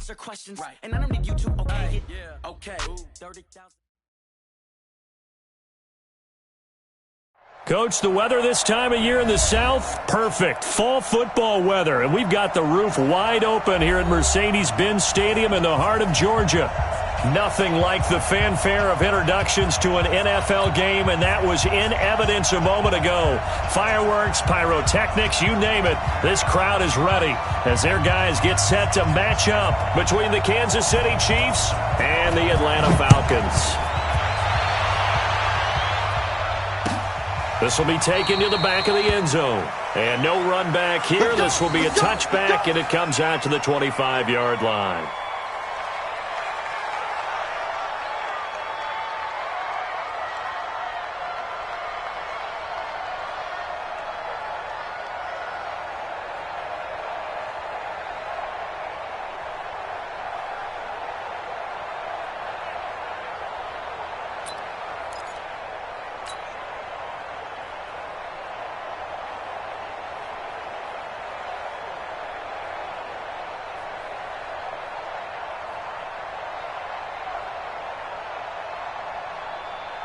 answer questions. Right. And I don't need you to, okay? Yeah. Okay. 30,000. Coach, the weather this time of year in the South, perfect. Fall football weather. And we've got the roof wide open here at Mercedes-Benz Stadium in the heart of Georgia. Nothing like the fanfare of introductions to an NFL game, and that was in evidence a moment ago. Fireworks, pyrotechnics, you name it. This crowd is ready as their guys get set to match up between the Kansas City Chiefs and the Atlanta Falcons. This will be taken to the back of the end zone. And no run back here. This will be a touchback, and it comes out to the 25-yard line.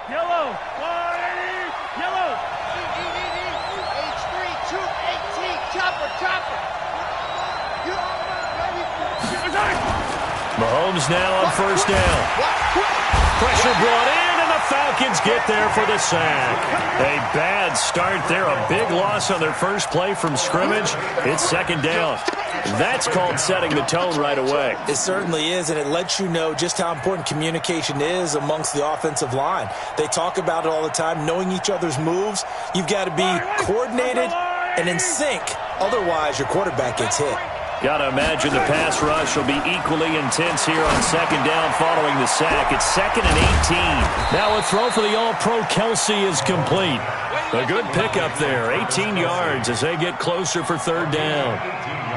Yellow, 180, yellow. H3, 218, chopper. Mahomes now on first down. Pressure brought in, and the Falcons get there for the sack. A bad start there, a big loss on their first play from scrimmage. It's second down. That's called setting the tone right away. It certainly is, and it lets you know just how important communication is amongst the offensive line. They talk about it all the time, knowing each other's moves. You've got to be coordinated and in sync. Otherwise, your quarterback gets hit. Got to imagine the pass rush will be equally intense here on second down following the sack. It's 2nd and 18. Now a throw for the All-Pro Kelsey is complete. A good pickup there, 18 yards as they get closer for third down.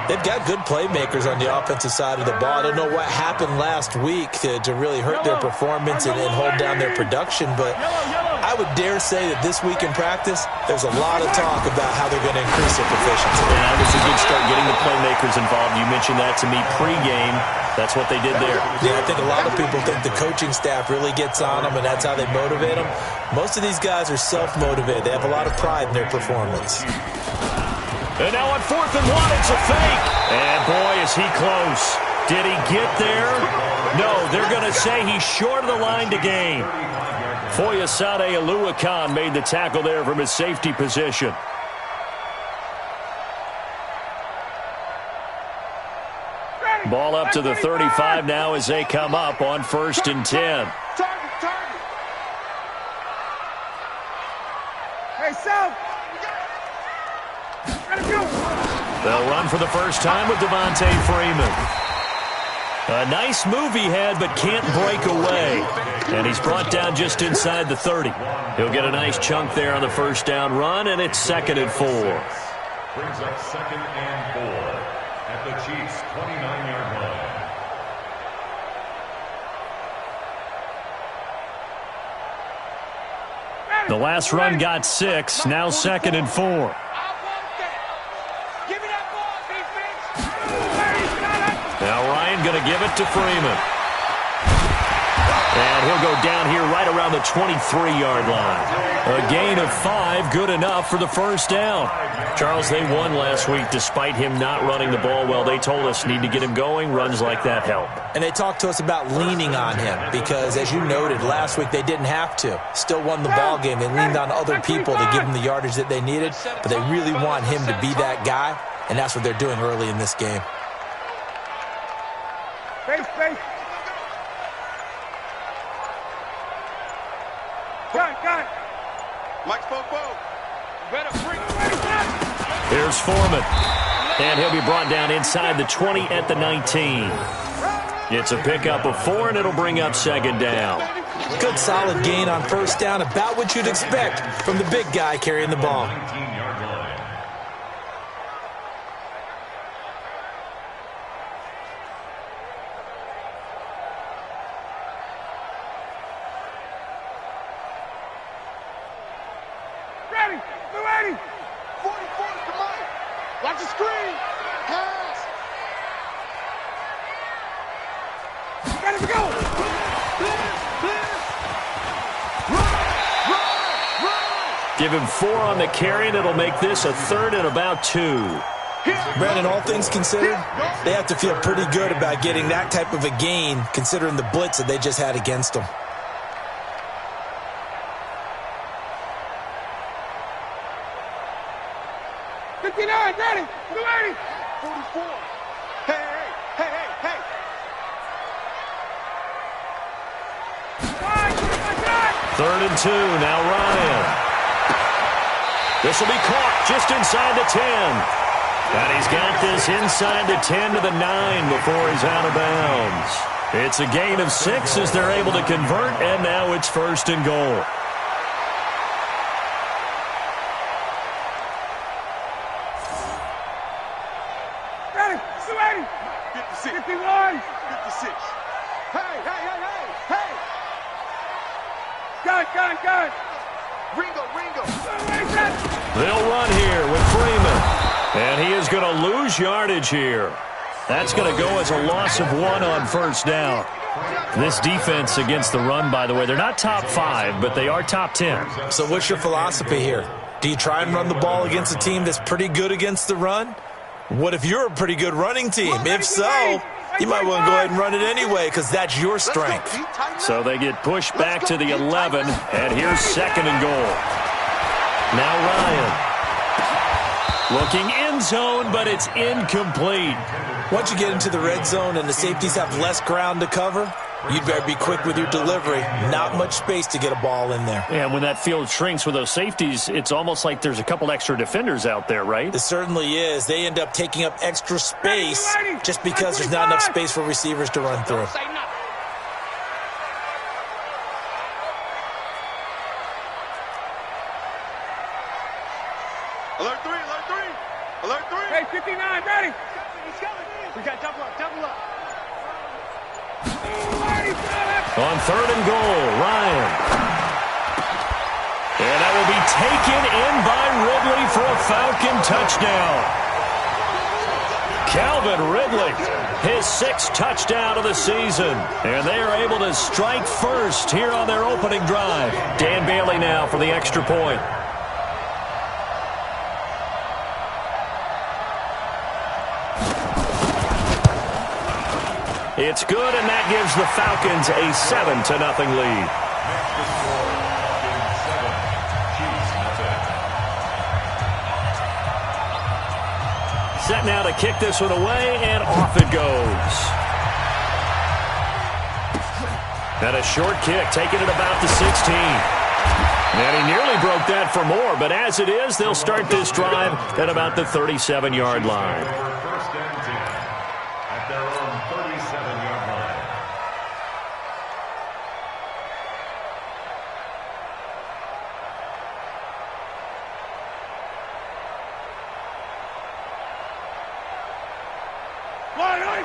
They've got good playmakers on the offensive side of the ball. I don't know what happened last week to really hurt their performance and hold down their production, but I would dare say that this week in practice, there's a lot of talk about how they're going to increase their proficiency. Yeah, that was a good start getting the playmakers involved. You mentioned that to me pregame. That's what they did there. Yeah, I think a lot of people think the coaching staff really gets on them, and that's how they motivate them. Most of these guys are self-motivated. They have a lot of pride in their performance. And now on 4th and 1, it's a fake. And boy, is he close. Did he get there? No, they're going to say he's short of the line to gain. Foyesade Oluwakan made the tackle there from his safety position. Ball up to the 35 now as they come up on 1st and 10. Hey, South. They'll run for the first time with Devontae Freeman. A nice move he had, but can't break away. And he's brought down just inside the 30. He'll get a nice chunk there on the first down run, and it's 2nd and 4. Brings up 2nd and 4 at the Chiefs' 29-yard line. The last run got 6, now 2nd and 4. Now Ryan going to give it to Freeman. And he'll go down here right around the 23-yard line. A gain of 5, good enough for the first down. Charles, they won last week despite him not running the ball well. They told us need to get him going. Runs like that help. And they talked to us about leaning on him because, as you noted, last week they didn't have to. Still won the ball game. They leaned on other people to give them the yardage that they needed, but they really want him to be that guy, and that's what they're doing early in this game. Face. Got it. Mike Popo. Better bring. Here's Foreman. And he'll be brought down inside the 20 at the 19. It's a pickup of 4, and it'll bring up 2nd down. Good solid gain on first down, about what you'd expect from the big guy carrying the ball. Ready. 44 to Mike. Watch the screen. Pass. Got him, go! Give him 4 on the carry, and it'll make this a 3rd and about 2. Brandon, all things considered, they have to feel pretty good about getting that type of a gain, considering the blitz that they just had against them. Ready? 280! 44. Hey, hey, hey, hey, hey. 3rd and 2, now Ryan. This will be caught just inside the 10. And he's got this inside the 10 to the 9 before he's out of bounds. It's a gain of 6 as they're able to convert, and now it's 1st and goal. Ready? 280! 56. 51! 56. Hey, hey, hey, hey, hey. Gun! Ringo, Ringo. They'll run here with Freeman. And he is going to lose yardage here. That's going to go as a loss of 1 on 1st down. This defense against the run, by the way, they're not top 5, but they are top 10. So what's your philosophy here? Do you try and run the ball against a team that's pretty good against the run? What if you're a pretty good running team? If so, you might want to go ahead and run it anyway because that's your strength. So they get pushed back to the 11, and here's 2nd and goal. Now Ryan. Looking end zone, but it's incomplete. Once you get into the red zone and the safeties have less ground to cover, you'd better be quick with your delivery. Not much space to get a ball in there. And when that field shrinks with those safeties, it's almost like there's a couple extra defenders out there, right? It certainly is. They end up taking up extra space just because there's not enough space for receivers to run through. Alert 3, alert 3. Alert 3. Hey, 59, ready? We got double up, double up. On 3rd and goal, Ryan. And that will be taken in by Ridley for a Falcon touchdown. Calvin Ridley, his 6th touchdown of the season. And they are able to strike first here on their opening drive. Dan Bailey now for the extra point. It's good, and that gives the Falcons a 7-0 lead. Set now to kick this one away, and off it goes. And a short kick, taking it about the 16. And he nearly broke that for more, but as it is, they'll start this drive at about the 37-yard line. First and 10 at their own 37-yard line.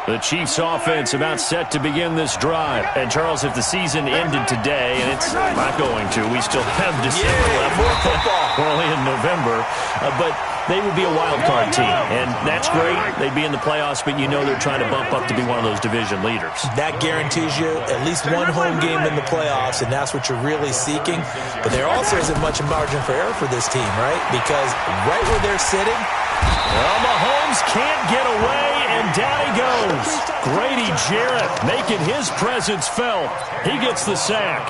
The Chiefs offense about set to begin this drive. And, Charles, if the season ended today, and it's not going to, we still have December left. More football. We're only in November. But they would be a wild card team, and that's great. They'd be in the playoffs, but you know they're trying to bump up to be one of those division leaders. That guarantees you at least one home game in the playoffs, and that's what you're really seeking. But there also isn't much margin for error for this team, right? Because right where they're sitting, well, Mahomes can't get away, and down he goes. Grady Jarrett making his presence felt. He gets the sack.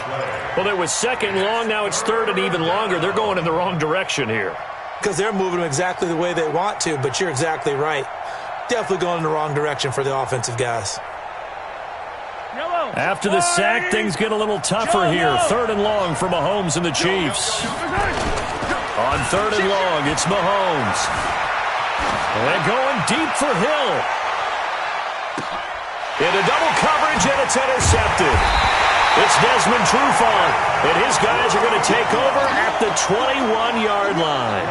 Well, it was 2nd and long. Now it's 3rd and even longer. They're going in the wrong direction here. because they're moving them exactly the way they want to, but you're exactly right. Definitely going in the wrong direction for the offensive guys. After the sack, things get a little tougher here. 3rd and long for Mahomes and the Chiefs. On 3rd and long, it's Mahomes. And going deep for Hill. Into double coverage, and it's intercepted. It's Desmond Trufant, and his guys are going to take over at the 21-yard line.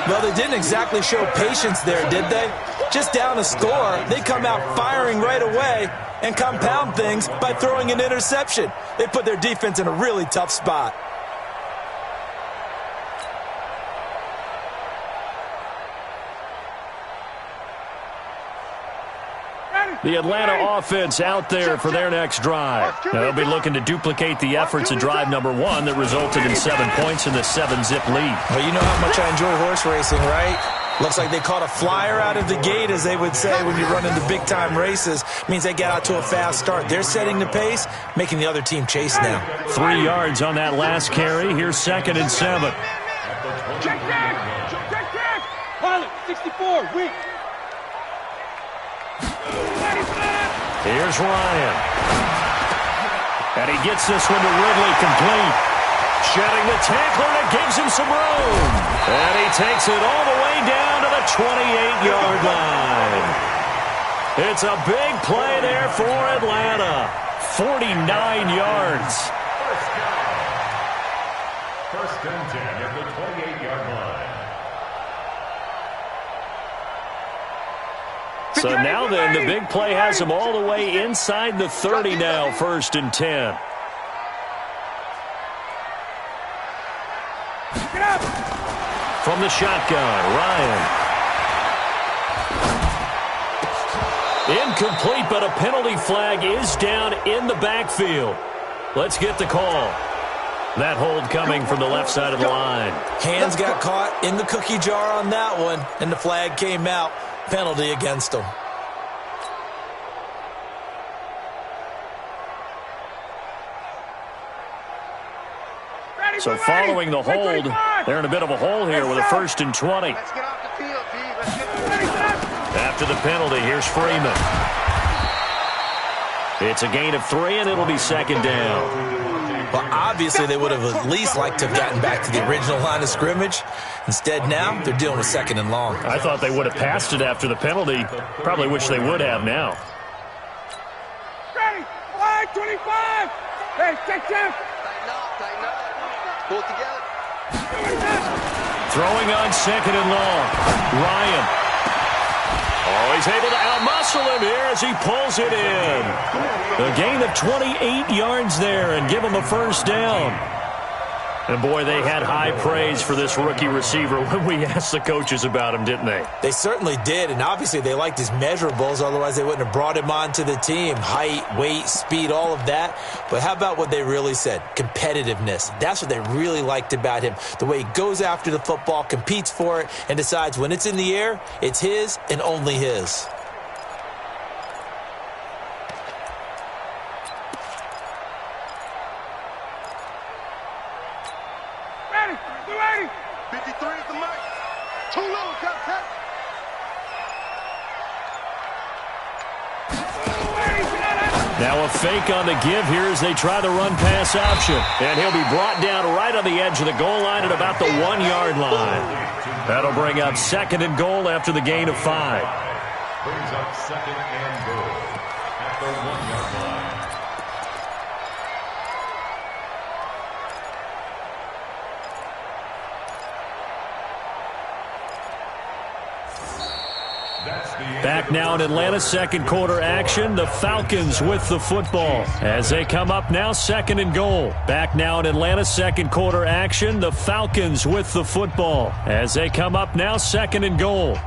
Well, they didn't exactly show patience there, did they? Just down a score, they come out firing right away and compound things by throwing an interception. They put their defense in a really tough spot. Ready? The Atlanta offense out there for their next drive. Now, they'll be looking to duplicate the efforts of drive number 1 that resulted in 7 points in the 7-zip lead. Well, you know how much I enjoy horse racing, right? Looks like they caught a flyer out of the gate, as they would say when you run into big-time races. Means they get out to a fast start. They're setting the pace, making the other team chase now. 3 yards on that last carry. Here's 2nd and 7. Check back! Check back! Pilot, 64, weak. Here's Ryan. And he gets this one to Ridley complete. Shedding the tackler, and it gives him some room. And he takes it all the way down to the 28-yard line. It's a big play there for Atlanta. 49 yards. First and 10 at the 28-yard line. So now then, the big play has him all the way inside the 30 now, 1st and 10. From the shotgun, Ryan. Incomplete, but a penalty flag is down in the backfield. Let's get the call. That hold coming from the left side of the line. Hands got caught in the cookie jar on that one, and the flag came out. Penalty against them. So following the hold, they're in a bit of a hole here with a 1st and 20. Let's get off the field, G. Let's get After the penalty, here's Freeman. It's a gain of 3, and it'll be 2nd down. Well, obviously, they would have at least liked to have gotten back to the original line of scrimmage. Instead, now, they're dealing with 2nd and long. I thought they would have passed it after the penalty. Probably wish they would have now. Ready, flag 25. Hey, check. tighten up. Pull it together. Throwing on 2nd and long. Ryan. Oh, he's able to outmuscle him here as he pulls it in. A gain of 28 yards there and give him a 1st down. And, boy, they had high praise for this rookie receiver when we asked the coaches about him, didn't they? They certainly did, and obviously they liked his measurables. Otherwise, they wouldn't have brought him onto the team. Height, weight, speed, all of that. But how about what they really said? Competitiveness. That's what they really liked about him. The way he goes after the football, competes for it, and decides when it's in the air, it's his and only his. Ready, 280. 53 is the mark. Too low, cut. Now a fake on the give here as they try the run-pass option. And he'll be brought down right on the edge of the goal line at about the 1-yard line. That'll bring up 2nd and goal after the gain of 5. Brings up 2nd and goal at the 1-yard line. Back now in Atlanta's 2nd quarter action. The Falcons with the football as they come up now 2nd and goal. Back now in Atlanta's 2nd quarter action. The Falcons with the football as they come up now 2nd and goal.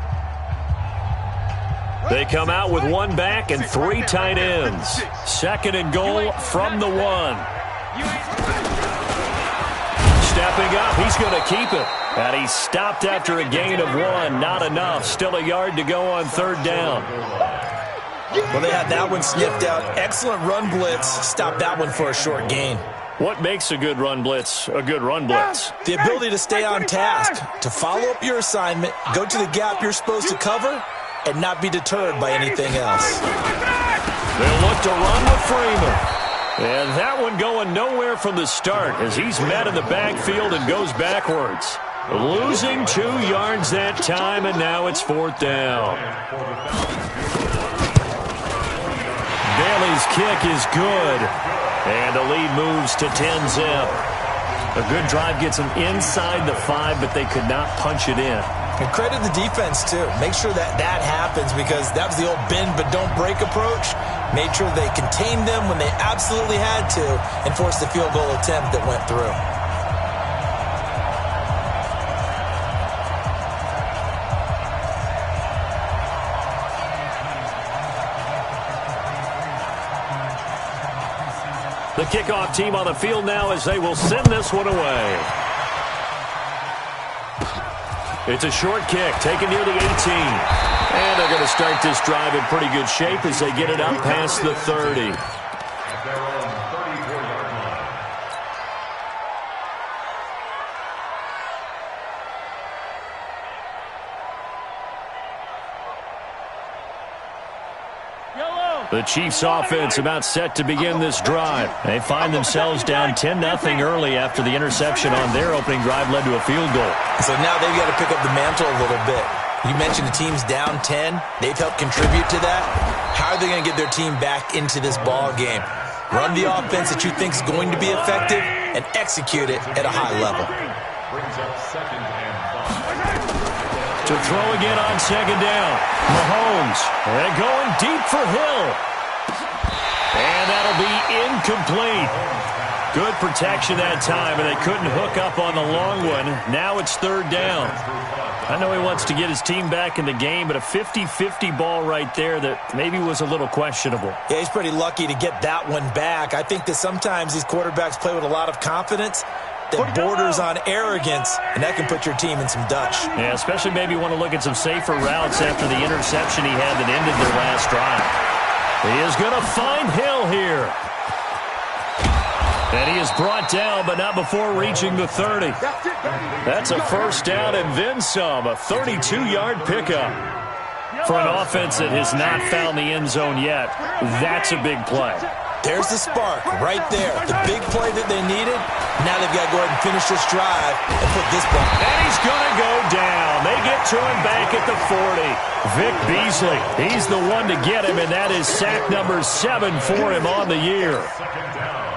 They come out with 1 back and 3 tight ends. 2nd and goal from the 1. Stepping up, he's going to keep it. And he stopped after a gain of 1. Not enough. Still a yard to go on 3rd down. Well, they had that one sniffed out. Excellent run blitz. Stopped that one for a short gain. What makes a good run blitz a good run blitz? The ability to stay on task, to follow up your assignment, go to the gap you're supposed to cover, and not be deterred by anything else. They'll look to run with Freeman. And that one going nowhere from the start as he's met in the backfield and goes backwards. Losing 2 yards that time, and now it's 4th down. Bailey's kick is good. And the lead moves to 10-zip. A good drive gets them inside the 5, but they could not punch it in. And credit the defense, too. Make sure that happens because that was the old bend but don't break approach. Made sure they contained them when they absolutely had to and forced the field goal attempt that went through. The kickoff team on the field now as they will send this one away. It's a short kick taken near the 18. And they're going to start this drive in pretty good shape as they get it up past the 30. At their own 34-yard line. The Chiefs offense about set to begin this drive. They find themselves down 10-0 early after the interception on their opening drive led to a field goal. So now they've got to pick up the mantle a little bit. You mentioned the team's down 10. They've helped contribute to that. How are they going to get their team back into this ball game? Run the offense that you think is going to be effective and execute it at a high level. Brings up 2nd and 5. To throw again on 2nd down. Mahomes. They're going deep for Hill. And that'll be incomplete. Good protection that time, and they couldn't hook up on the long one. Now it's 3rd down. I know he wants to get his team back in the game, but a 50-50 ball right there that maybe was a little questionable. Yeah, he's pretty lucky to get that one back. I think that sometimes these quarterbacks play with a lot of confidence that borders on arrogance, and that can put your team in some Dutch. Yeah, especially maybe want to look at some safer routes after the interception he had that ended their last drive. He is going to find Hill here. And he is brought down, but not before reaching the 30. That's a 1st down and then some, a 32-yard pickup. For an offense that has not found the end zone yet, that's a big play. There's the spark right there. The big play that they needed. Now they've got to go ahead and finish this drive and put this ball. And he's going to go down. They get to him back at the 40. Vic Beasley, he's the one to get him, and that is sack number 7 for him on the year. 2nd down.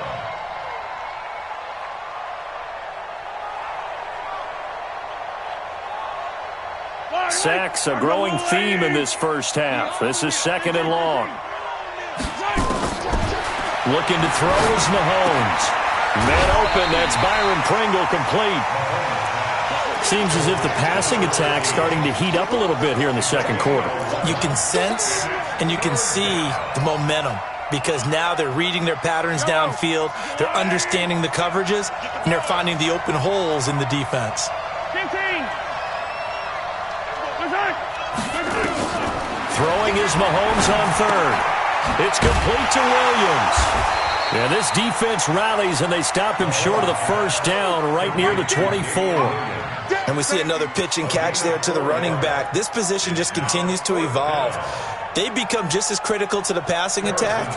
Sacks, a growing theme in this first half. This is 2nd and long. Looking to throw is Mahomes. Man open, that's Byron Pringle complete. Seems as if the passing attack's starting to heat up a little bit here in the 2nd quarter. You can sense and you can see the momentum because now they're reading their patterns downfield, they're understanding the coverages, and they're finding the open holes in the defense. Throwing is Mahomes on 3rd. It's complete to Williams. Yeah, this defense rallies, and they stop him short of the 1st down right near the 24. And we see another pitch and catch there to the running back. This position just continues to evolve. They've become just as critical to the passing attack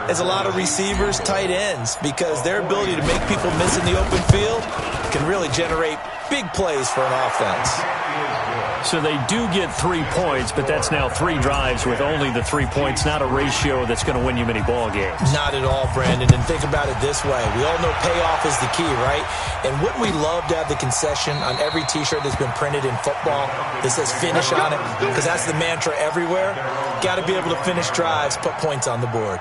as a lot of receivers, tight ends, because their ability to make people miss in the open field can really generate big plays for an offense. So they do get 3 points, but that's now 3 drives with only the 3 points, not a ratio that's going to win you many ball games. Not at all, Brandon, and think about it this way. We all know payoff is the key, right? And wouldn't we love to have the concession on every T-shirt that's been printed in football that says finish on it? Because that's the mantra everywhere. Got to be able to finish drives, put points on the board.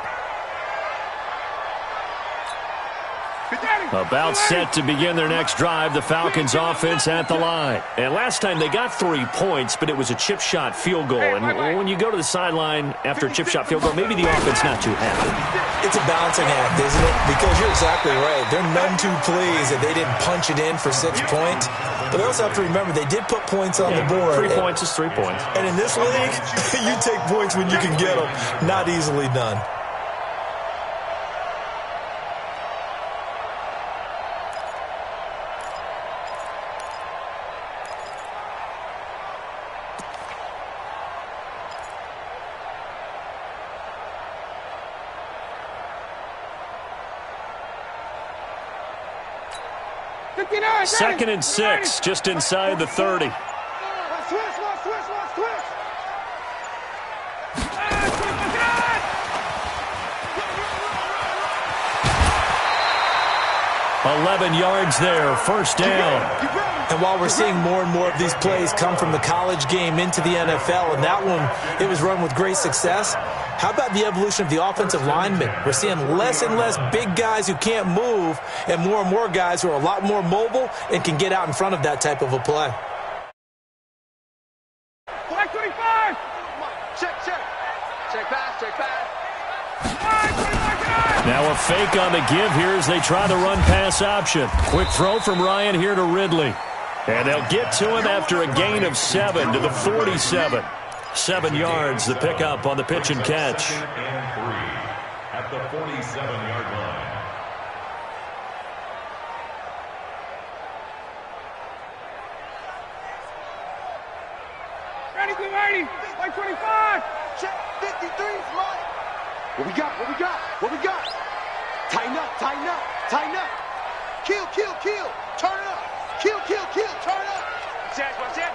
About set to begin their next drive, the Falcons offense at the line. And last time they got 3 points, but it was a chip shot field goal. And when you go to the sideline after a chip shot field goal, maybe the offense not too happy. It's a balancing act, isn't it? Because you're exactly right. They're none too pleased that they didn't punch it in for 6 points. But they also have to remember they did put points on the board. 3 points is 3 points. And in this league, you take points when you can get them. Not easily done. Second and 6, just inside the 30. Switch. 11 yards there, 1st down. And while we're seeing more and more of these plays come from the college game into the NFL, and that one, it was run with great success, how about the evolution of the offensive linemen? We're seeing less and less big guys who can't move and more guys who are a lot more mobile and can get out in front of that type of a play. Black 25! Check pass. 25, 25, Now a fake on the give here as they try the run-pass option. Quick throw from Ryan here to Ridley. And they'll get to him after a gain of 7 to the 47. 7 yards, the pickup on the pitch and catch. 2nd and 3 at the 47-yard line. Ready, team 80. Like 25. Check 53's Mike. What we got? What we got? What we got? Tighten up, tighten up, tighten up. Kill, kill, kill. Turn up. Kill, kill, kill. Turn up. Jack, my jack.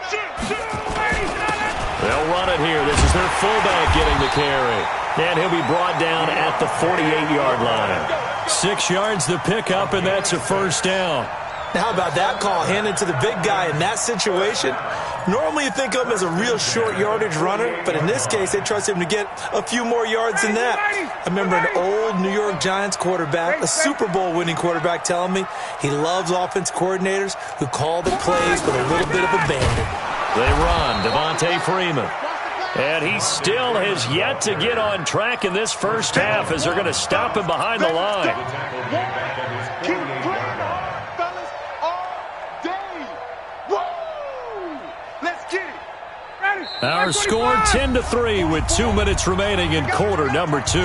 Shoot. They'll run it here. This is their fullback getting the carry. And he'll be brought down at the 48-yard line. 6 yards the pickup, and that's a first down. Now, how about that call handed to the big guy in that situation? Normally you think of him as a real short yardage runner, but in this case they trust him to get a few more yards than that. I remember an old New York Giants quarterback, a Super Bowl winning quarterback, telling me he loves offense coordinators who call the plays with a little bit of abandon. They run, Devontae Freeman. And he still has yet to get on track in this first half as they're going to stop him behind the line. Our score 10-3 with 2 minutes remaining in quarter number 2.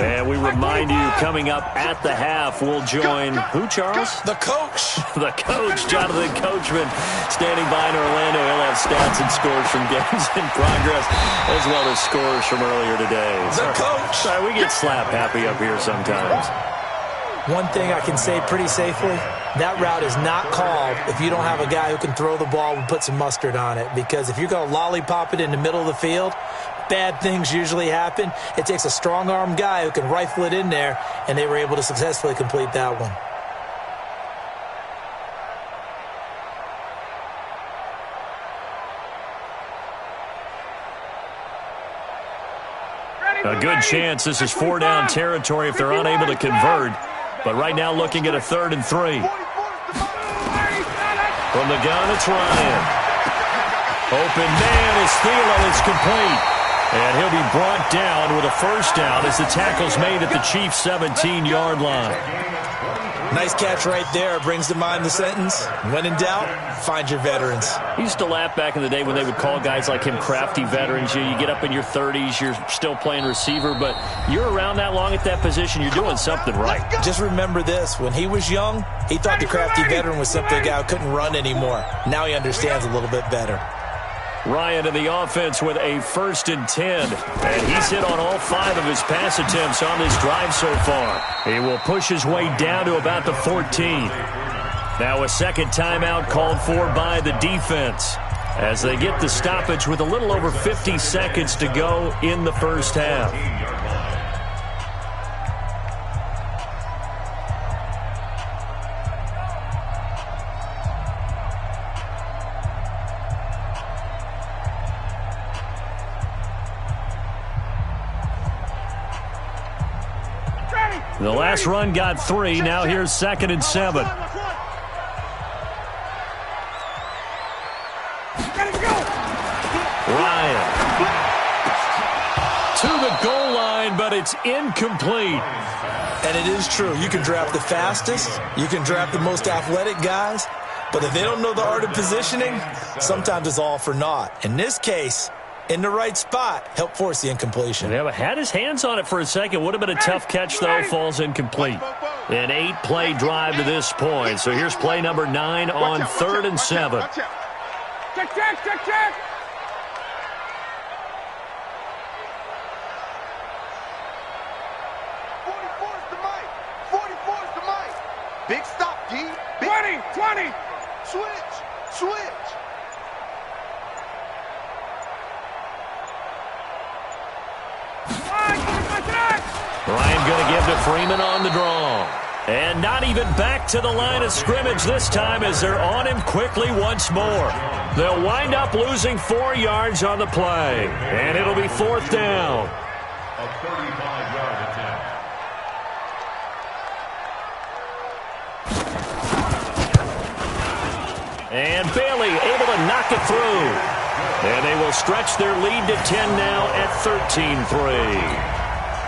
And we remind you, coming up at the half, we'll join who, Charles? The coach. The coach, Jonathan Coachman, standing by in Orlando. He'll have stats and scores from games in progress, as well as scores from earlier today. The coach. Sorry, we get slap happy up here sometimes. One thing I can say pretty safely, that route is not called if you don't have a guy who can throw the ball and put some mustard on it. Because if you're going to lollipop it in the middle of the field, bad things usually happen. It takes a strong-arm guy who can rifle it in there, and they were able to successfully complete that one. A good chance this is 4-down territory if they're unable to convert. But right now looking at a 3rd and 3. From the gun, it's Ryan. Open man is Thielen. It's complete. And he'll be brought down with a first down as the tackle's made at the Chiefs' 17-yard line. Nice catch right there. Brings to mind the sentence, when in doubt, find your veterans. I used to laugh back in the day when they would call guys like him crafty veterans. You get up in your 30s, you're still playing receiver, but you're around that long at that position, you're doing something right. Just remember this. When he was young, he thought the crafty veteran was simply a guy who couldn't run anymore. Now he understands a little bit better. Ryan in the offense with a 1st and 10. And he's hit on all 5 of his pass attempts on this drive so far. He will push his way down to about the 14. Now a second timeout called for by the defense as they get the stoppage with a little over 50 seconds to go in the first half. The last run got 3. Now here's 2nd and 7. Ryan. To the goal line, but it's incomplete. And it is true. You can draft the fastest. You can draft the most athletic guys. But if they don't know the art of positioning, sometimes it's all for naught. In this case, in the right spot, help force the incompletion. Yeah, but had his hands on it for a second. Would have been a tough catch, though. Falls incomplete. An 8-play drive to this point. So here's play number 9 on 3rd and 7. Check, check, check, check. Big stop, D. Big 20. Switch. Ryan going to give to Freeman on the draw. And not even back to the line of scrimmage this time as they're on him quickly once more. They'll wind up losing 4 yards on the play. And it'll be 4th down. A 35-yard attempt. And Bailey able to knock it through. And they will stretch their lead to 10 now at 13-3.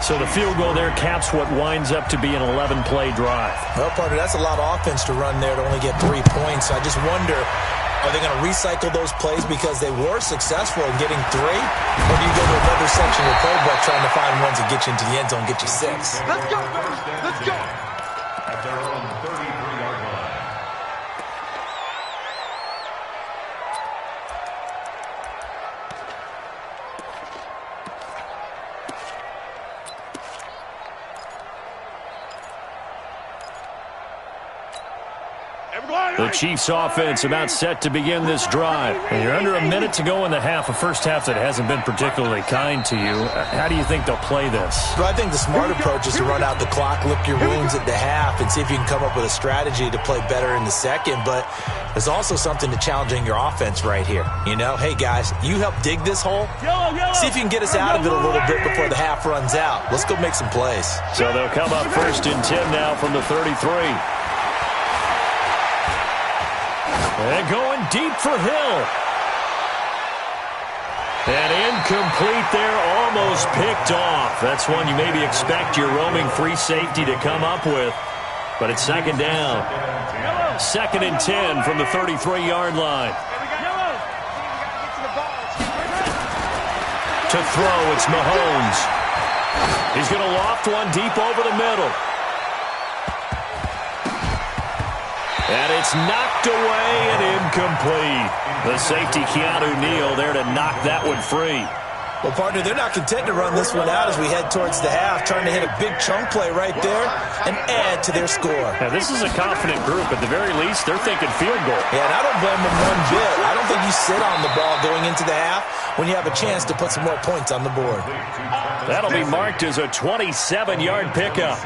So the field goal there caps what winds up to be an 11-play drive. Well, partner, that's a lot of offense to run there to only get 3 points. I just wonder, are they going to recycle those plays because they were successful in getting 3? Or do you go to another section of the playbook trying to find ones that get you into the end zone, get you 6? Let's go, baby. Let's go. At their own 33-yard line. The Chiefs offense about set to begin this drive. And you're under a minute to go in the half, a first half that hasn't been particularly kind to you. How do you think they'll play this? Well, I think the smart approach is to run out the clock, lick your wounds at the half, and see if you can come up with a strategy to play better in the second. But there's also something to challenging your offense right here. You know, hey, guys, you help dig this hole. See if you can get us out of it a little bit before the half runs out. Let's go make some plays. So they'll come up 1st and 10 now from the 33. And going deep for Hill. And incomplete there, almost picked off. That's one you maybe expect your roaming free safety to come up with. But it's 2nd down. 2nd and 10 from the 33-yard line. To throw, it's Mahomes. He's going to loft one deep over the middle. And it's knocked away and incomplete. The safety, Keanu Neal, there to knock that one free. Well, partner, they're not content to run this one out as we head towards the half, trying to hit a big chunk play right there and add to their score. Now, this is a confident group. At the very least, they're thinking field goal. Yeah, and I don't blame them one bit. I don't think you sit on the ball going into the half when you have a chance to put some more points on the board. That'll be marked as a 27-yard pickup.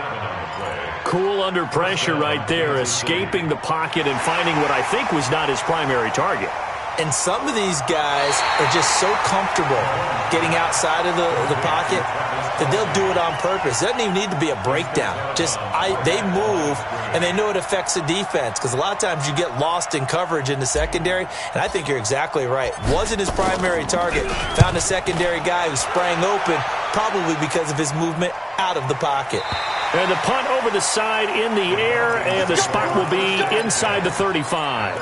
Cool under pressure right there, escaping the pocket and finding what I think was not his primary target. And some of these guys are just so comfortable getting outside of the pocket that they'll do it on purpose. It doesn't even need to be a breakdown. They move, and they know it affects the defense because a lot of times you get lost in coverage in the secondary, and I think you're exactly right. Wasn't his primary target. Found a secondary guy who sprang open, probably because of his movement out of the pocket. And the punt over the side in the air, and the spot will be inside the 35.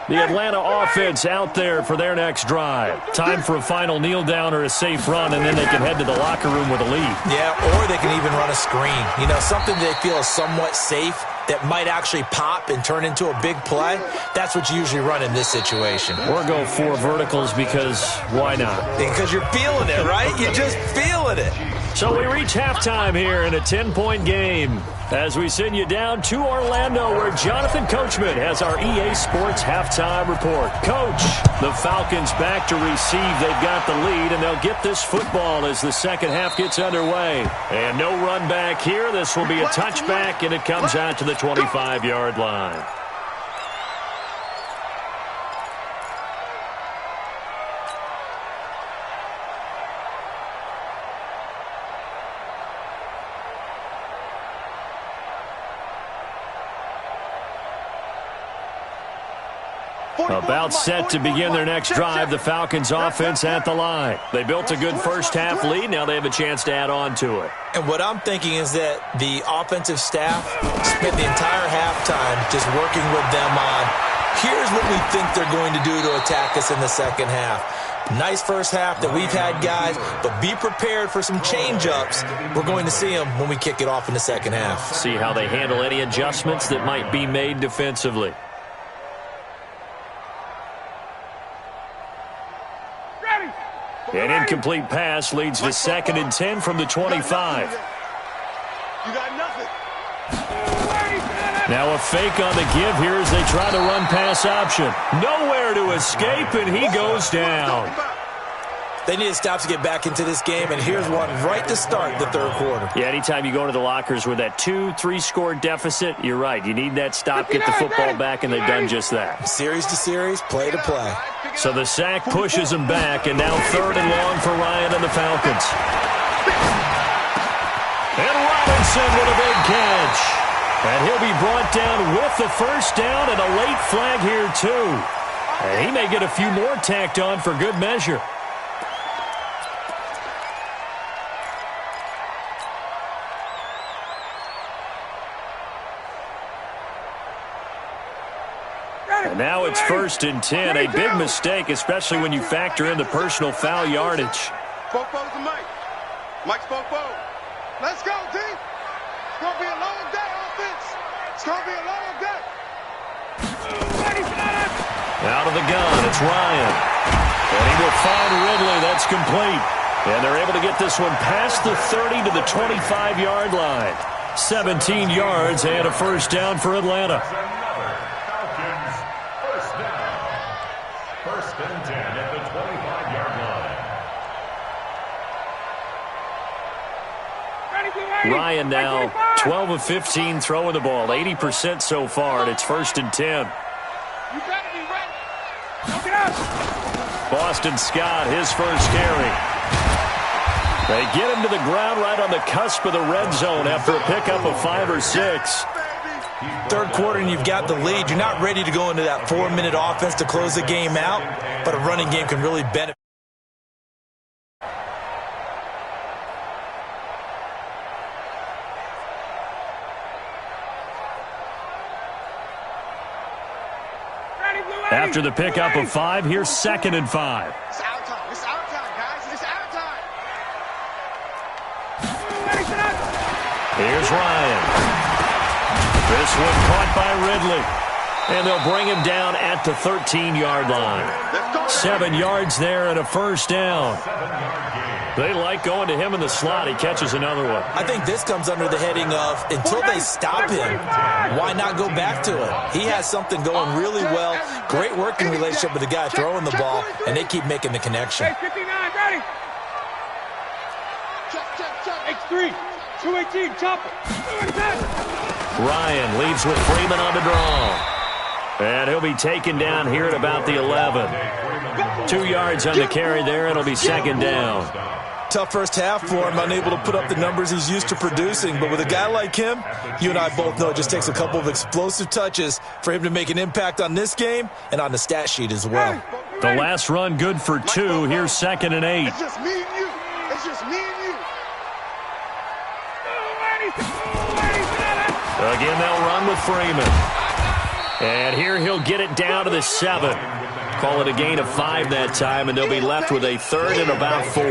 The Atlanta offense out there for their next drive. Time for a final kneel down or a safe run, and then they can head to the locker room with a lead. Yeah, or they can even run a screen. You know, something they feel is somewhat safe that might actually pop and turn into a big play. That's what you usually run in this situation. Or go 4 verticals because why not? Because you're feeling it, right? You're just feeling it. So we reach halftime here in a 10-point game as we send you down to Orlando where Jonathan Coachman has our EA Sports halftime report. Coach, the Falcons back to receive. They've got the lead, and they'll get this football as the second half gets underway. And no run back here. This will be a touchback, and it comes out to the 25-yard line. About set to begin their next drive, the Falcons offense at the line. They built a good first half lead. Now they have a chance to add on to it. And what I'm thinking is that the offensive staff spent the entire halftime just working with them on, here's what we think they're going to do to attack us in the second half. Nice first half that we've had, guys, but be prepared for some change-ups. We're going to see them when we kick it off in the second half. See how they handle any adjustments that might be made defensively. An incomplete pass leads to 2nd and 10 from the 25. You got nothing. Now a fake on the give here as they try the run-pass option. Nowhere to escape, and he goes down. They need to stop to get back into this game, and here's one right to start the third quarter. Yeah, anytime you go into the lockers with that 2-3 score deficit, you're right. You need that stop, get the football back, and they've done just that. Series to series, play to play. So the sack pushes him back, and now 3rd and long for Ryan and the Falcons. And Robinson with a big catch. And he'll be brought down with the first down and a late flag here, too. And he may get a few more tacked on for good measure. And now it's 1st and 10. A big mistake, especially when you factor in the personal foul yardage. Bofo's the Mike. Mike's Bofo. Let's go, D. It's going to be a long day, offense. It's going to be a long day. Out of the gun, it's Ryan. And he will find Ridley. That's complete. And they're able to get this one past the 30 to the 25-yard line. 17 yards and a first down for Atlanta. First and 10 at the 25-yard line. Ryan now 12 of 15 throwing the ball, 80% so far, and it's 1st and 10. You better be ready. Look it up. Boston Scott, his first carry. They get him to the ground right on the cusp of the red zone after a pickup of 5 or 6. Third quarter and you've got the lead. You're not ready to go into that 4-minute offense to close the game out, but a running game can really benefit. After the pickup of 5, here's 2nd and 5. It's our time. It's our time, guys. It's our time. Here's Ryan. This one caught by Ridley. And they'll bring him down at the 13-yard line. 7 yards there and a first down. They like going to him in the slot. He catches another one. I think this comes under the heading of until they stop him, why not go back to it? He has something going really well. Great working relationship with the guy throwing the ball, and they keep making the connection. 59, ready. X3, 218, chopper. Ryan leaves with Freeman on the draw. And he'll be taken down here at about the 11. 2 yards on the carry there. It'll be 2nd down. Tough first half for him, unable to put up the numbers he's used to producing. But with a guy like him, you and I both know it just takes a couple of explosive touches for him to make an impact on this game and on the stat sheet as well. The last run good for 2. Here's 2nd and 8. It's just me and you. It's just me and you. Again, they'll run with Freeman. And here he'll get it down to the 7. Call it a gain of 5 that time, and they'll be left with a 3rd and about 4.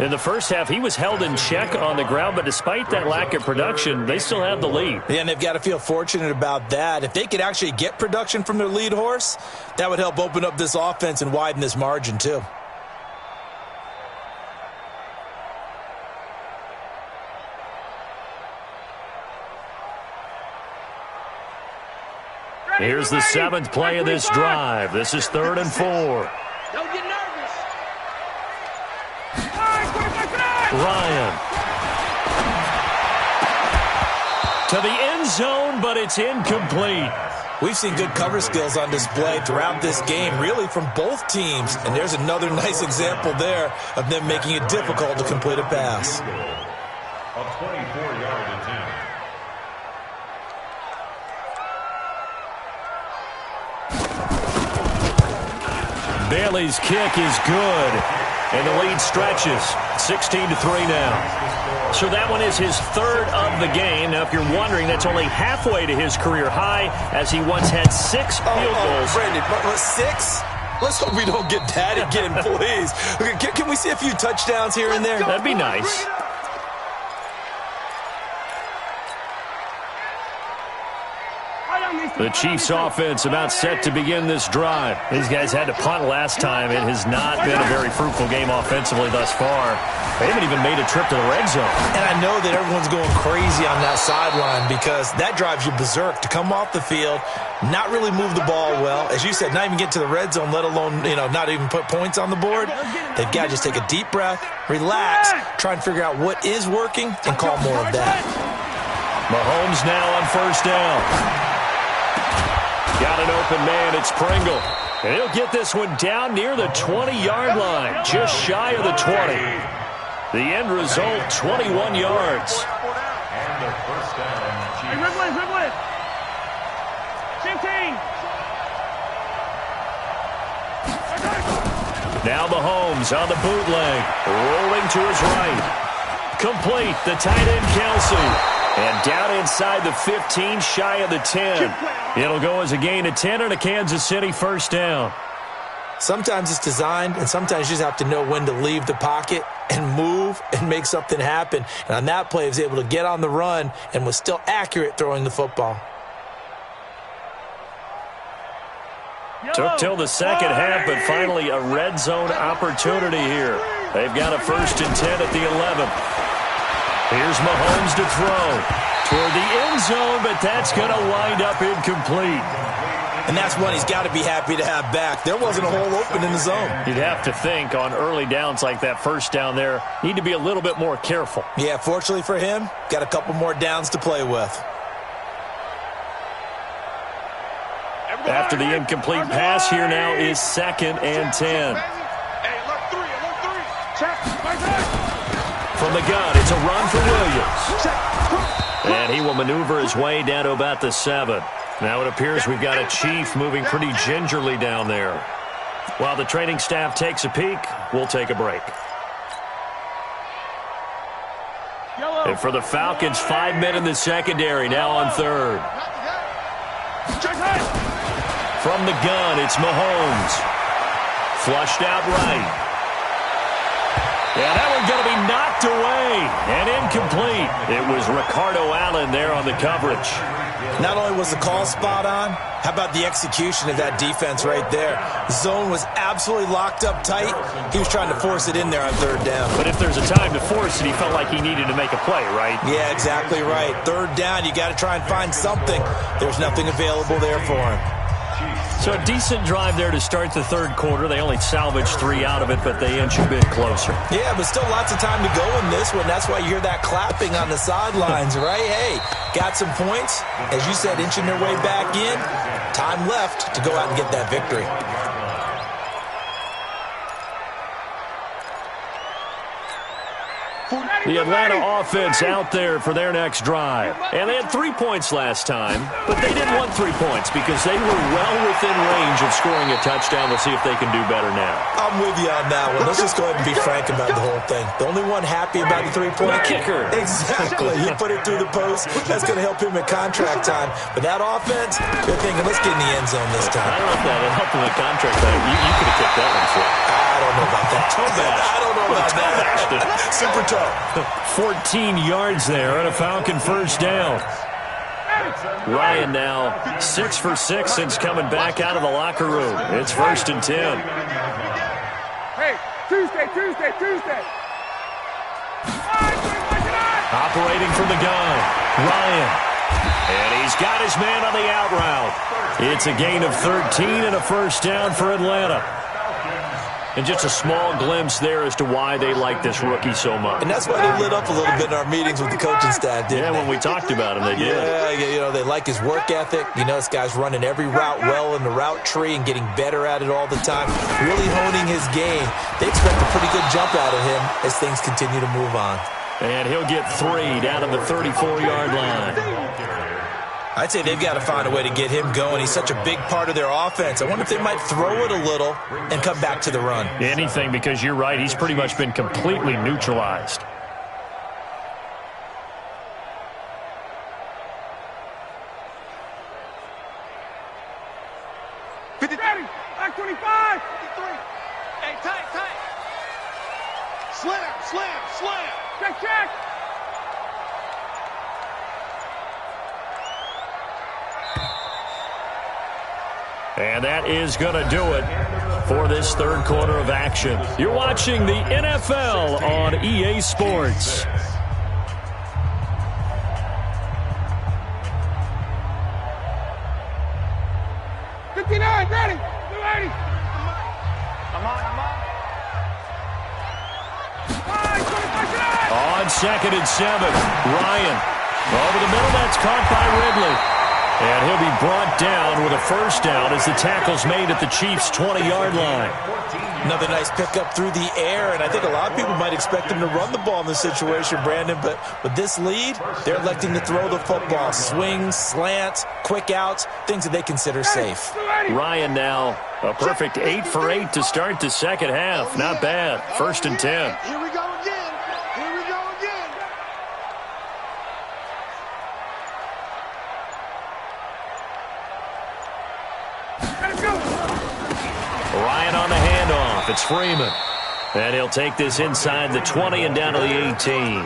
In the first half, he was held in check on the ground, but despite that lack of production, they still have the lead. Yeah, and they've got to feel fortunate about that. If they could actually get production from their lead horse, that would help open up this offense and widen this margin too. Here's the 7th play of this drive. This is 3rd and 4. Don't get nervous. Ryan. To the end zone, but it's incomplete. We've seen good cover skills on display throughout this game, really from both teams. And there's another nice example there of them making it difficult to complete a pass. A 24-yard attempt. Bailey's kick is good, and the lead stretches 16-3 now. So that one is his 3rd of the game. Now, if you're wondering, that's only halfway to his career high, as he once had 6 field goals. Brandon, but 6? Let's hope we don't get that again, please. Okay, can we see a few touchdowns here and there? That'd be nice. Right on these The Chiefs offense about set to begin this drive. These guys had to punt last time. It has not been a very fruitful game offensively thus far. They haven't even made a trip to the red zone. And I know that everyone's going crazy on that sideline because that drives you berserk to come off the field, not really move the ball well. As you said, not even get to the red zone, let alone, not even put points on the board. They've got to just take a deep breath, relax, try and figure out what is working, and call more of that. Mahomes now on first down. Got an open man. It's Pringle. And he'll get this one down near the 20-yard line, just shy of the 20. The end result, 21 yards. And the first down, Chiefs. Ridley. 15. Now Mahomes on the bootleg, rolling to his right. Complete, the tight end Kelsey. And down inside the 15, shy of the 10. It'll go as a gain of 10 and a Kansas City first down. Sometimes it's designed, and sometimes you just have to know when to leave the pocket and move and make something happen. And on that play, he was able to get on the run and was still accurate throwing the football. Took till the second half, but finally a red zone opportunity here. They've got a 1st and 10 at the 11. Here's Mahomes to throw toward the end zone, but that's going to wind up incomplete. And that's one he's got to be happy to have back. There wasn't a hole open in the zone. You'd have to think on early downs like that first down there, need to be a little bit more careful. Yeah, fortunately for him, got a couple more downs to play with. After the incomplete pass, here now is 2nd and 10. Hey, look three. Check. From the gun, it's a run for Williams. And he will maneuver his way down to about the 7. Now it appears we've got a Chief moving pretty gingerly down there. While the training staff takes a peek, we'll take a break. And for the Falcons, 5 men in the secondary, now on 3rd. From the gun, it's Mahomes. Flushed out right. Yeah, that one's going to be knocked away and incomplete. It was Ricardo Allen there on the coverage. Not only was the call spot on, how about the execution of that defense right there? The zone was absolutely locked up tight. He was trying to force it in there on 3rd down. But if there's a time to force it, he felt like he needed to make a play, right? Yeah, exactly right. 3rd down, you got to try and find something. There's nothing available there for him. So a decent drive there to start the 3rd quarter. They only salvaged 3 out of it, but they inch a bit closer. Yeah, but still lots of time to go in this one. That's why you hear that clapping on the sidelines, right? Hey, got some points. As you said, inching their way back in. Time left to go out and get that victory. The Atlanta offense out there for their next drive. And they had 3 points last time, but they didn't want 3 points because they were well within range of scoring a touchdown. We'll see if they can do better now. I'm with you on that one. Let's just go ahead and be frank about the whole thing. The only one happy about the 3-point kicker. Exactly. He put it through the post. That's going to help him at contract time. But that offense, they're thinking, let's get in the end zone this time. I don't know if that helped him at contract time. You could have kicked that one for him. I don't know about that. I don't know about that. Super tough. 14 yards there and a Falcon 1st down. Ryan now 6 for 6 since coming back out of the locker room. It's 1st and 10. Hey, Tuesday. Operating from the gun, Ryan. And he's got his man on the out route. It's a gain of 13 and a 1st down for Atlanta. And just a small glimpse there as to why they like this rookie so much. And that's why they lit up a little bit in our meetings with the coaching staff, didn't they? When we talked about him, they did. Yeah, they like his work ethic. This guy's running every route well in the route tree and getting better at it all the time, really honing his game. They expect a pretty good jump out of him as things continue to move on. And he'll get 3 down at the 34-yard line. I'd say they've got to find a way to get him going. He's such a big part of their offense. I wonder if they might throw it a little and come back to the run. Anything, because you're right. He's pretty much been completely neutralized. Back 25. 53. Hey, tight. Slam. Check. And that is going to do it for this third quarter of action. You're watching the NFL on EA Sports. Ready? On 2nd and 7, Ryan. Over the middle, that's caught by Ridley. And he'll be brought down with a first down as the tackle's made at the Chiefs' 20-yard line. Another nice pickup through the air, and I think a lot of people might expect them to run the ball in this situation, Brandon, but with this lead, they're electing to throw the football. Swings, slants, quick outs, things that they consider safe. Ryan now a perfect 8 for 8 to start the second half. Not bad. 1st and 10. Here we go again. Here we go again. Let's go. Ryan on the handoff. It's Freeman. And he'll take this inside the 20 and down to the 18.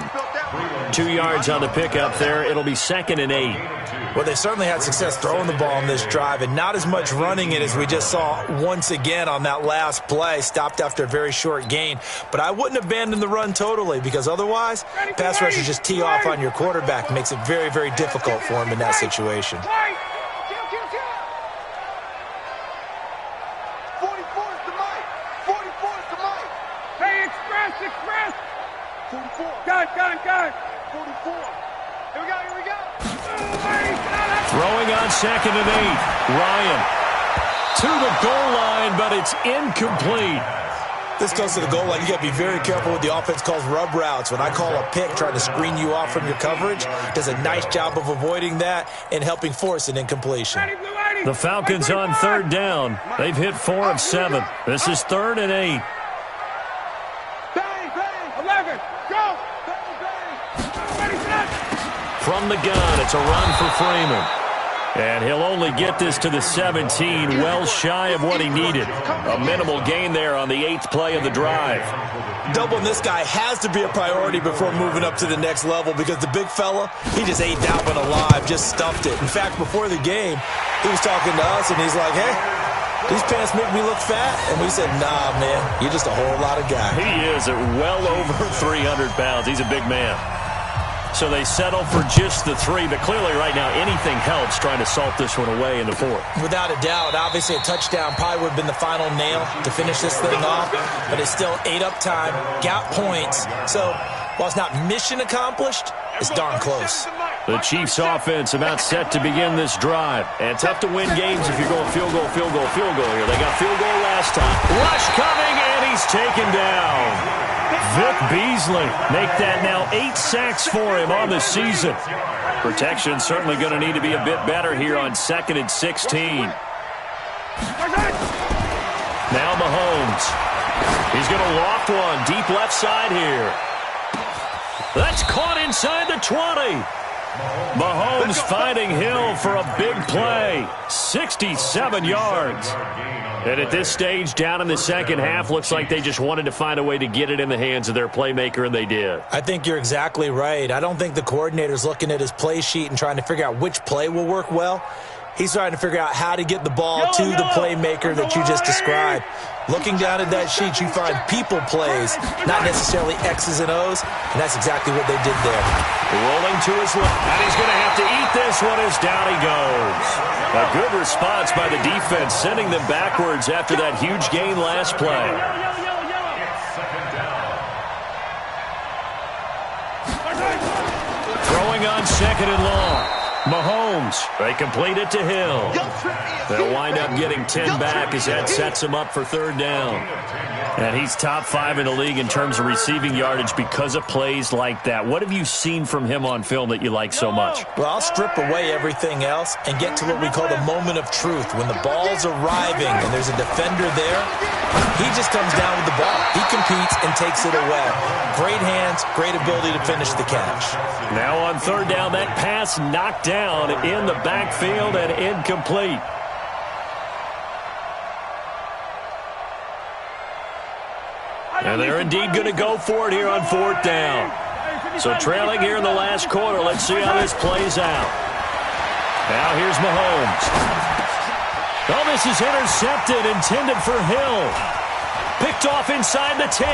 2 yards on the pickup there. It'll be 2nd and 8. Well, they certainly had success throwing the ball on this drive, and not as much running it as we just saw once again on that last play. Stopped after a very short gain. But I wouldn't abandon the run totally, because otherwise, pass rushers just tee off on your quarterback. Makes it very, very difficult for him in that situation. 44 is the mic. 44 is the mic. Hey, express. 44. Gun. 44. Here we go. Throwing on 2nd and 8. Ryan to the goal line, but it's incomplete. This goes to the goal line. You got to be very careful with the offense calls rub routes. When I call a pick trying to screen you off from your coverage, does a nice job of avoiding that and helping force an incompletion. The Falcons on 3rd down. They've hit 4 of 7. This is 3rd and 8. Bang. 11. Go. Bang. From the gun, it's a run for Freeman. And he'll only get this to the 17, well shy of what he needed. A minimal gain there on the 8th play of the drive. Doubling this guy has to be a priority before moving up to the next level, because the big fella, he just ate that one alive, just stuffed it. In fact, before the game, he was talking to us, and he's like, hey, these pants make me look fat. And we said, nah, man, you're just a whole lot of guy. He is at well over 300 pounds. He's a big man. So they settle for just the 3, but clearly right now anything helps trying to salt this one away in the 4th. Without a doubt, obviously a touchdown probably would have been the final nail to finish this thing off, but it's still 8 up time, got points. So while it's not mission accomplished, it's darn close. The Chiefs offense about set to begin this drive. And tough to win games if you're going field goal here. They got field goal last time. Rush coming, and he's taken down. Vic Beasley make that now 8 sacks for him on the season. Protection certainly going to need to be a bit better here on 2nd and 16. Now Mahomes. He's going to loft one deep left side here. That's caught inside the 20. Mahomes finding Hill for a big play. 67 yards. And at this stage, down in the second half, looks like they just wanted to find a way to get it in the hands of their playmaker, and they did. I think you're exactly right. I don't think the coordinator's looking at his play sheet and trying to figure out which play will work well. He's trying to figure out how to get the ball to the playmaker that you just described. Looking down at that sheet, you find people plays, not necessarily X's and O's, and that's exactly what they did there. Rolling to his left, and he's going to have to eat this one as down he goes. A good response by the defense, sending them backwards after that huge gain last play. Throwing on 2nd and long. Mahomes, they complete it to Hill. They'll wind up getting 10 back as that sets him up for 3rd down. And he's top 5 in the league in terms of receiving yardage because of plays like that. What have you seen from him on film that you like so much? Well, I'll strip away everything else and get to what we call the moment of truth. When the ball's arriving and there's a defender there, he just comes down with the ball. He competes and takes it away. Great hands, great ability to finish the catch. Now on 3rd down, that pass knocked down in the backfield and incomplete. And they're indeed going to go for it here on 4th down. So trailing here in the last quarter, let's see how this plays out. Now here's Mahomes. Oh, this is intercepted, intended for Hill. Picked off inside the 10.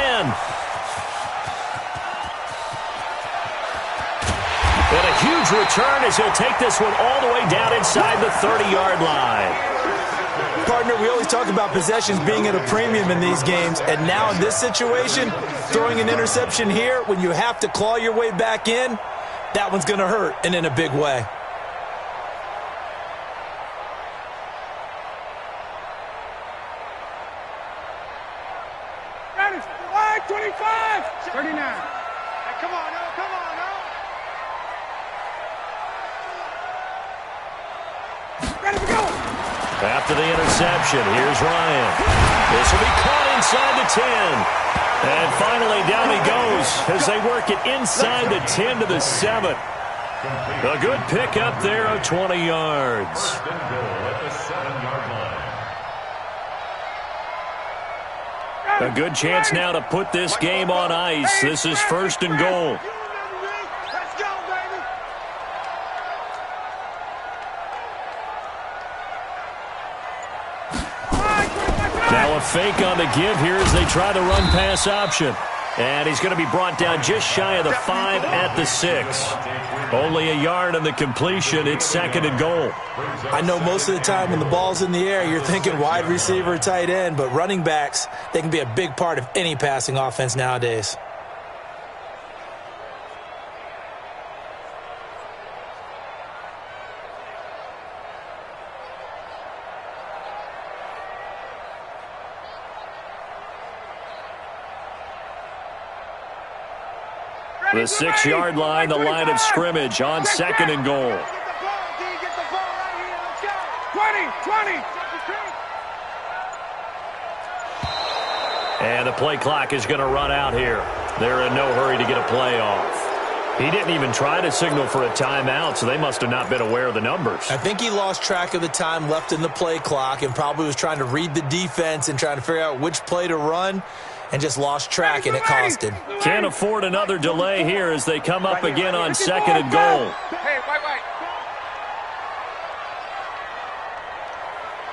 And a huge return as he'll take this one all the way down inside the 30-yard line. Partner, we always talk about possessions being at a premium in these games, and now in this situation, throwing an interception here when you have to claw your way back in, that one's going to hurt, and in a big way. That is 25, 39. Hey, come on, no, come on, no. Ready to go. After the interception, here's Ryan. This will be caught inside the 10. And finally, down he goes as they work it inside the 10 to the 7. A good pick up there of 20 yards. First and goal at the 7-yard line. A good chance now to put this game on ice. This is first and goal. Let's go, baby. Now a fake on the give here as they try the run-pass option. And he's going to be brought down just shy of the 5 at the 6. Only a yard on the completion. It's second and goal. I know most of the time when the ball's in the air, you're thinking wide receiver, tight end, but running backs, they can be a big part of any passing offense nowadays. The 6-yard line, the line of scrimmage on second and goal. Get the ball, D. Get the ball right here. Let's go. 20. And the play clock is going to run out here. They're in no hurry to get a play off. He didn't even try to signal for a timeout, so they must have not been aware of the numbers. I think he lost track of the time left in the play clock and probably was trying to read the defense and trying to figure out which play to run and just lost track, and it cost him. Can't afford another delay here as they come up again on second and goal. Hey, white.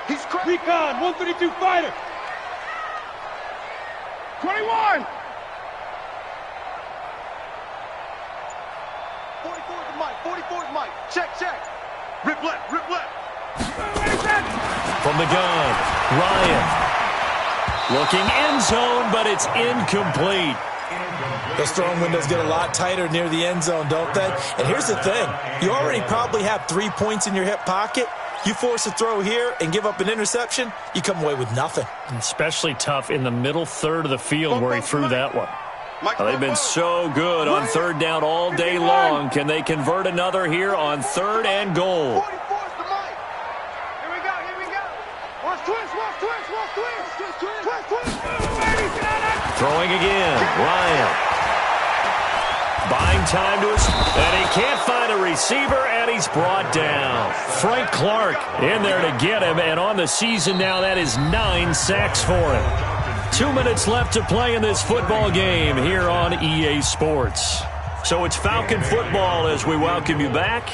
He's crazy. Recon, 132 fighter. 21. 44 is Mike. 44 is Mike. Check. Rip left. Ready, set. From the gun, Ryan. Looking end zone, but it's incomplete. Those throwing windows get a lot tighter near the end zone, don't they? And here's the thing. You already probably have 3 points in your hip pocket. You force a throw here and give up an interception, you come away with nothing. Especially tough in the middle third of the field where he threw that one. They've been so good on third down all day long. Can they convert another here on third and goal? 44 is the Mike. Here we go. Watch twist. Throwing again, Ryan. Buying time to us, and he can't find a receiver, and he's brought down. Frank Clark in there to get him, and on the season now, that is 9 sacks for him. 2 minutes left to play in this football game here on EA Sports. So it's Falcon football as we welcome you back.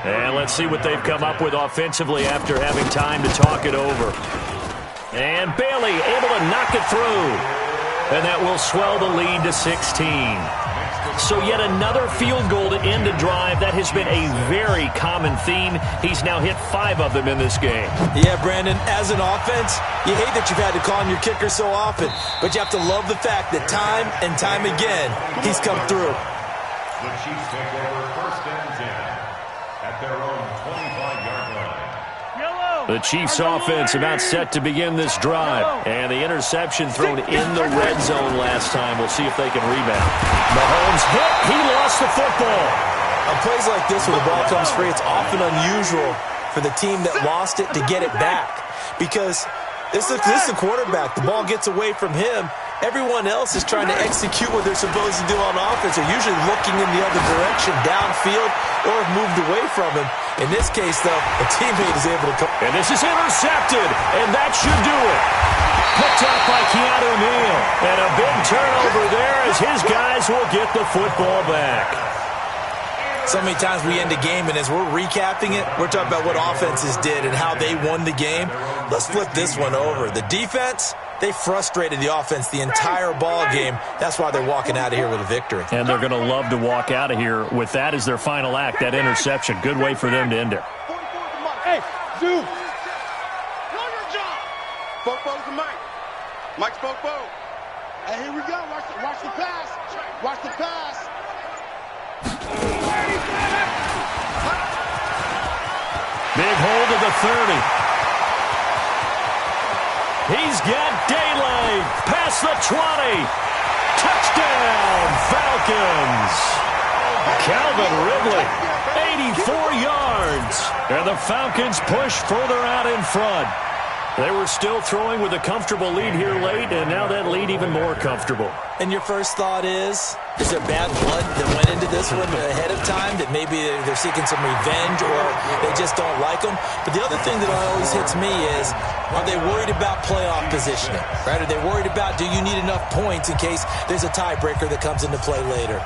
And let's see what they've come up with offensively after having time to talk it over. And Bailey able to knock it through. And that will swell the lead to 16. So yet another field goal to end a drive. That has been a very common theme. He's now hit 5 of them in this game. Yeah, Brandon, as an offense, you hate that you've had to call on your kicker so often, but you have to love the fact that time and time again, he's come through. The Chiefs take over first and 10 at their own 25-yard line. The Chiefs offense about set to begin this drive. And the interception thrown in the red zone last time. We'll see if they can rebound. Mahomes hit. He lost the football. On plays like this where the ball comes free, it's often unusual for the team that lost it to get it back. Because this is the quarterback. The ball gets away from him. Everyone else is trying to execute what they're supposed to do on offense. They're usually looking in the other direction, downfield, or have moved away from him. In this case, though, a teammate is able to come. And this is intercepted, and that should do it. Picked up by Keanu Neal. And a big turnover there as his guys will get the football back. So many times we end a game, and as we're recapping it, we're talking about what offenses did and how they won the game. Let's flip this one over. The defense, they frustrated the offense the entire ball game. That's why they're walking out of here with a victory. And they're going to love to walk out of here with that as their final act, that interception. Good way for them to end it. Hey, Zoo. Fofo's the Mike. Mike's Fofo. And here we go. Watch the pass. Watch the pass. Big hold of the 30. He's got daylight. Past the 20. Touchdown, Falcons. Calvin Ridley, 84 yards. And the Falcons push further out in front. They were still throwing with a comfortable lead here late, and now that lead even more comfortable. And your first thought is there bad blood that went into this one ahead of time, that maybe they're seeking some revenge or they just don't like them? But the other thing that always hits me is, are they worried about playoff positioning? Right? Are they worried about, do you need enough points in case there's a tiebreaker that comes into play later?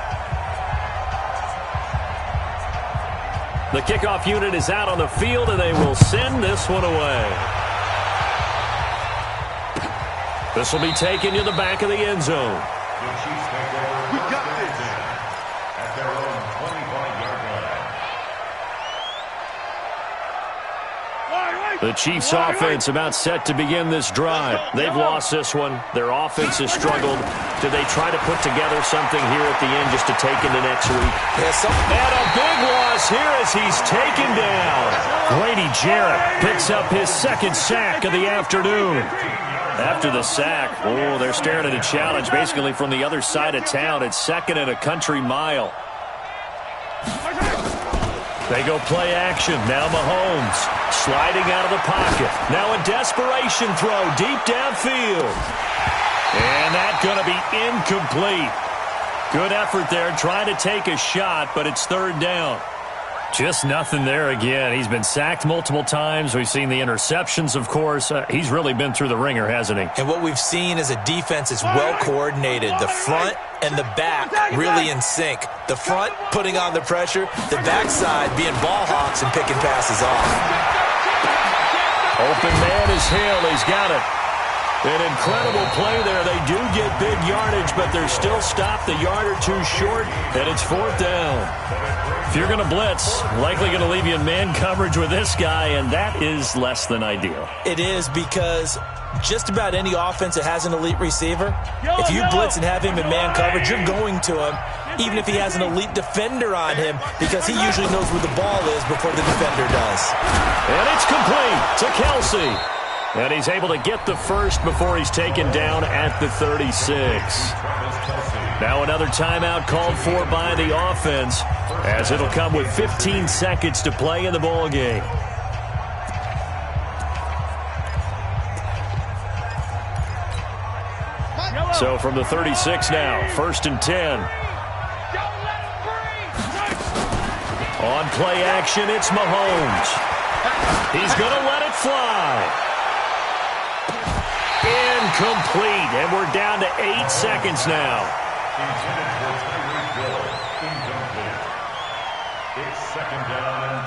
The kickoff unit is out on the field, and they will send this one away. This will be taken to the back of the end zone. The Chiefs take over. We got this. At their own 25-yard line. The Chiefs offense about set to begin this drive. They've lost this one. Their offense has struggled. Do they try to put together something here at the end just to take into next week? And a big loss here as he's taken down. Grady Jarrett picks up his second sack of the afternoon. After the sack, they're staring at a challenge basically from the other side of town. It's second and a country mile. They go play action. Now Mahomes sliding out of the pocket. Now a desperation throw deep downfield. And that's going to be incomplete. Good effort there trying to take a shot, but it's third down. Just nothing there again. He's been sacked multiple times. We've seen the interceptions, of course. He's really been through the ringer, hasn't he? And what we've seen is a defense that's well coordinated. The front and the back really in sync. The front putting on the pressure. The backside being ball hawks and picking passes off. Open man is Hill. He's got it. An incredible play there. They do get big yardage, but they're still stopped a yard or two short, and it's fourth down. If you're going to blitz, likely going to leave you in man coverage with this guy, and that is less than ideal. It is, because just about any offense that has an elite receiver, if you blitz and have him in man coverage, you're going to him, even if he has an elite defender on him, because he usually knows where the ball is before the defender does. And it's complete to Kelsey. And he's able to get the first before he's taken down at the 36. Now another timeout called for by the offense, as it'll come with 15 seconds to play in the ball game. So from the 36 now, first and 10. On play action, it's Mahomes. He's going to let it fly. Incomplete, and we're down to 8 seconds now. Intended for Tyreek Hill. Incomplete. It's second down and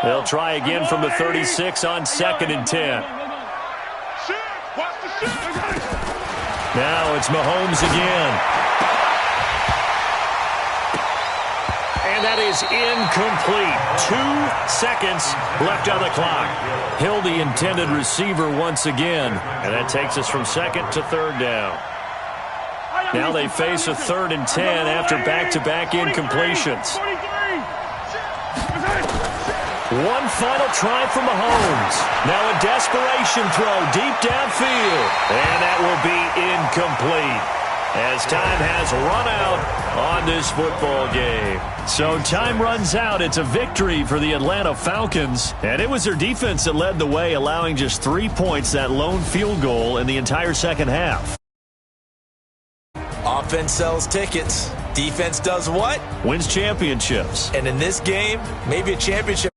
10. They'll try again from the 36 on second and 10. Now it's Mahomes again. And that is incomplete. 2 seconds left on the clock. Hill, the intended receiver once again. And that takes us from second to third down. Now they face a third and 10 after back-to-back incompletions. One final try from Mahomes. Now a desperation throw deep downfield. And that will be incomplete, as time has run out on this football game. So time runs out. It's a victory for the Atlanta Falcons. And it was their defense that led the way, allowing just 3 points, that lone field goal in the entire second half. Offense sells tickets. Defense does what? Wins championships. And in this game, maybe a championship